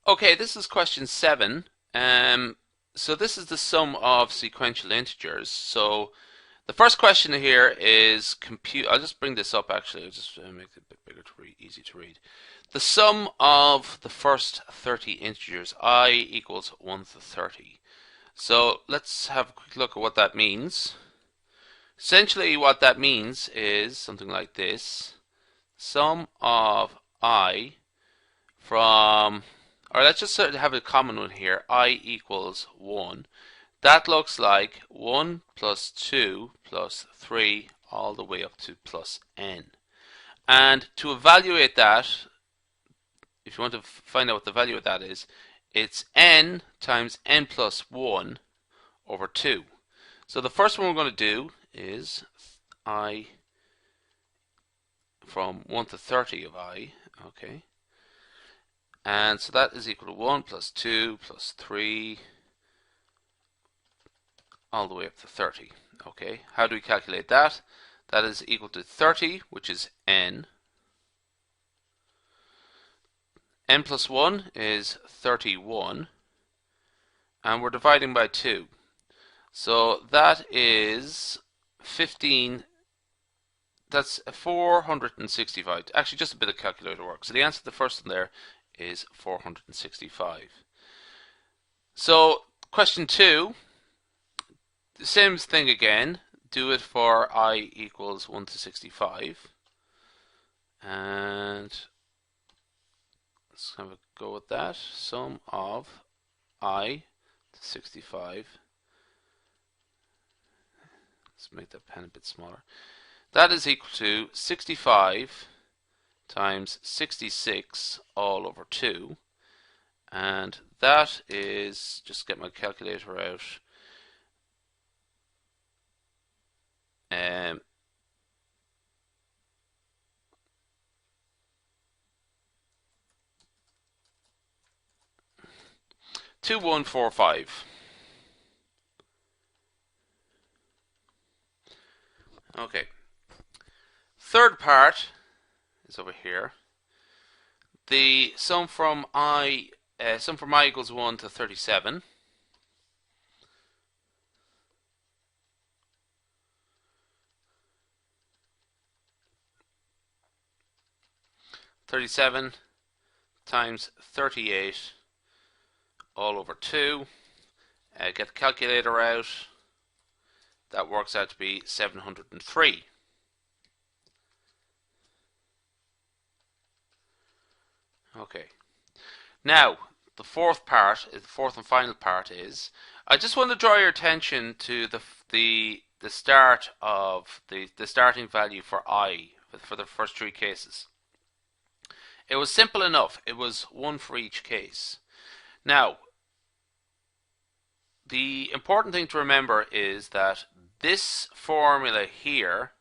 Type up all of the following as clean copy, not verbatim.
Okay, this is question 7. So this is the sum of sequential integers. So the first question here is compute. I'll just bring this up actually. I'll just make it a bit bigger to read, easy to read. The sum of the first 30 integers, I equals 1 to 30. So let's have a quick look at what that means. Essentially what that means is something like this. Sum of I from, or let's just sort of have a common one here, I equals 1. That looks like 1 plus 2 plus 3 all the way up to plus n. And to evaluate that, if you want to find out what the value of that is, it's n times n plus 1 over 2. So the first one we're going to do is I from 1 to 30 of I, okay. And so that is equal to 1 plus 2 plus 3 all the way up to 30. Okay, how do we calculate that? That is equal to 30, which is n. N plus 1 is 31. And we're dividing by 2. So that is 15. That's 465. Actually, just a bit of calculator work. So the answer to the first one there is 465. So question 2, the same thing again. Do it for I equals 1 to 65. And let's have a go with that. Sum of I to 65. Let's make that pen a bit smaller. That is equal to 65 times 66 all over 2. And that is, just get my calculator out, 2145. Okay. Third part is over here. The sum from I equals 1 to 37. (37) times 38 all over 2. Get the calculator out. That works out to be 703. Okay. Now, the fourth and final part is, I just want to draw your attention to the start of the starting value for I for the first 3 cases. It was simple enough. It was 1 for each case. Now, the important thing to remember is that this formula here,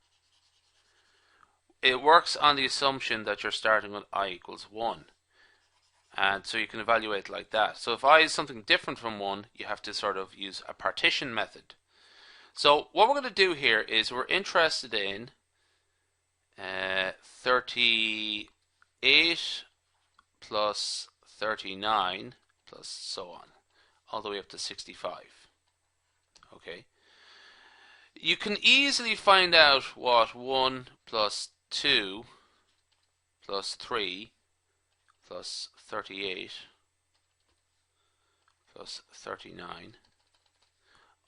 it works on the assumption that you're starting with I equals 1. And so you can evaluate like that. So if I is something different from 1, you have to sort of use a partition method. So what we're going to do here is we're interested in 38 plus 39 plus so on, all the way up to 65. Okay. You can easily find out what 1 plus 2 plus 3 plus 38 plus 39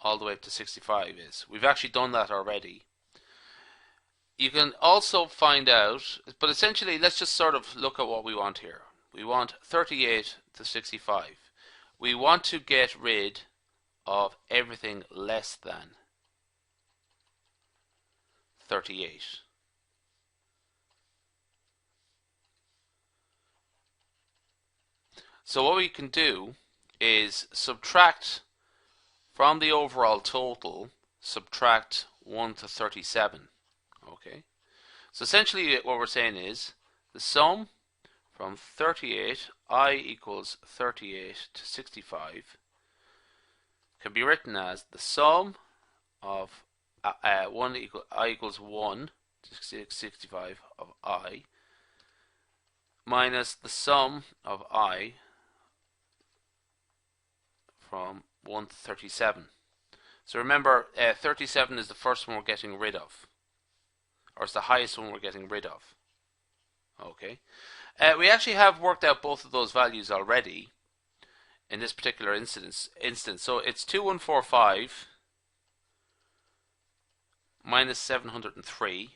all the way up to 65 is. We've actually done that already. You can also find out, but essentially let's just sort of look at what we want here. We want 38 to 65. We want to get rid of everything less than 38. So what we can do is subtract from the overall total, subtract 1 to 37. Okay. So essentially what we're saying is the sum from 38, I equals 38 to 65, can be written as the sum of I equals 1 to 65 of I minus the sum of I from 1 to 37. So remember, 37 is the first one we're getting rid of, or it's the highest one we're getting rid of. Okay. We actually have worked out both of those values already in this particular instance. So it's 2145 minus 703.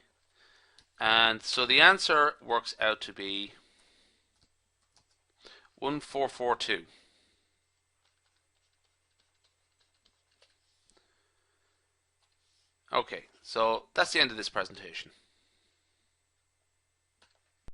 And so the answer works out to be 1442. Okay, so that's the end of this presentation.